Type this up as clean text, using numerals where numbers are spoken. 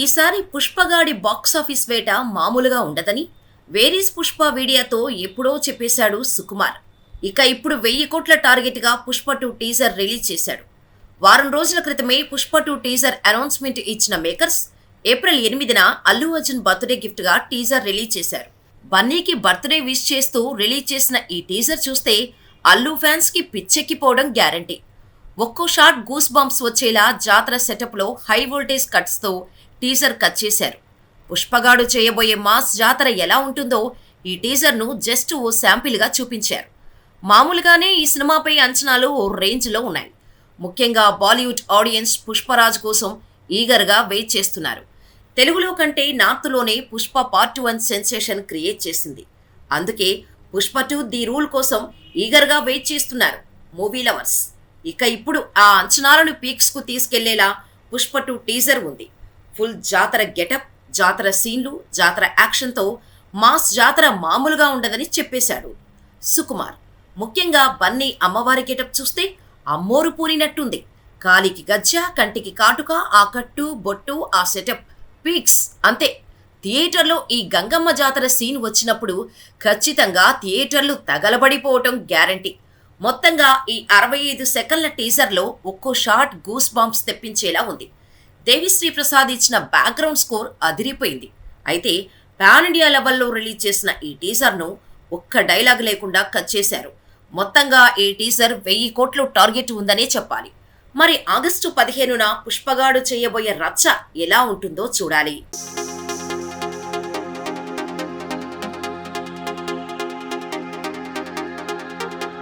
ఈసారి పుష్పగాడి బాక్సాఫీస్ వేట మామూలుగా ఉండదని వేరీస్ పుష్ప వీడియోతో ఎప్పుడో చెప్పేశాడు సుకుమార్. ఇక ఇప్పుడు 1000 కోట్ల టార్గెట్గా పుష్ప 2 టీజర్ రిలీజ్ చేశాడు. వారం రోజుల క్రితమే పుష్ప 2 టీజర్ అనౌన్స్మెంట్ ఇచ్చిన మేకర్స్ ఏప్రిల్ 8న అల్లు అర్జున్ బర్త్డే గిఫ్ట్గా టీజర్ రిలీజ్ చేశారు. బన్నీకి బర్త్డే విష్ చేస్తూ రిలీజ్ చేసిన ఈ టీజర్ చూస్తే అల్లు ఫ్యాన్స్కి పిచ్చెక్కిపోవడం గ్యారంటీ. ఒక్కో షాట్ గూస్ బంప్స్ వచ్చేలా జాతర సెటప్లో హై వోల్టేజ్ కట్స్తో టీజర్ కట్ చేశారు. పుష్పగాడు చేయబోయే మాస్ జాతర ఎలా ఉంటుందో ఈ టీజర్ను జస్ట్ ఓ శాంపిల్గా చూపించారు. మామూలుగానే ఈ సినిమాపై అంచనాలు ఓ రేంజ్లో ఉన్నాయి. ముఖ్యంగా బాలీవుడ్ ఆడియన్స్ పుష్పరాజ్ కోసం ఈగర్గా వెయిట్ చేస్తున్నారు. తెలుగులో కంటే నార్త్లోనే పుష్ప పార్ట్ 1 సెన్సేషన్ క్రియేట్ చేసింది. అందుకే పుష్ప 2 ది రూల్ కోసం ఈగర్గా వెయిట్ చేస్తున్నారు మూవీ లవర్స్. ఇక ఇప్పుడు ఆ అంచనాలను పీక్స్కు తీసుకెళ్లేలా పుష్ప 2 టీజర్ ఉంది. ఫుల్ జాతర గెటప్, జాతర సీన్లు, జాతర యాక్షన్తో మాస్ జాతర మామూలుగా ఉండదని చెప్పేశాడు సుకుమార్. ముఖ్యంగా బన్నీ అమ్మవారి గెటప్ చూస్తే అమ్మోరు పూనినట్టుంది. కాలికి గజ్జ, కంటికి కాటుక, ఆ కట్టు బొట్టు, ఆ సెటప్ పీక్స్ అంతే. థియేటర్లో ఈ గంగమ్మ జాతర సీన్ వచ్చినప్పుడు ఖచ్చితంగా థియేటర్లు తగలబడిపోవటం గ్యారంటీ. మొత్తంగా ఈ 65 సెకండ్ల టీజర్లో ఒక్కో షాట్ గూస్ బాంబ్స్ తెప్పించేలా ఉంది. దేవిశ్రీ ప్రసాద్ ఇచ్చిన బ్యాక్గ్రౌండ్ స్కోర్ అదిరిపోయింది. అయితే పాన్ ఇండియా లెవెల్లో రిలీజ్ చేసిన ఈ టీజర్ను ఒక్క డైలాగ్ లేకుండా కట్ చేశారు. మొత్తంగా ఈ టీజర్ 1000 కోట్లు టార్గెట్ ఉందనే చెప్పాలి. మరి ఆగస్టు 15న పుష్పగాడు చేయబోయే రచ్చ ఎలా ఉంటుందో చూడాలి.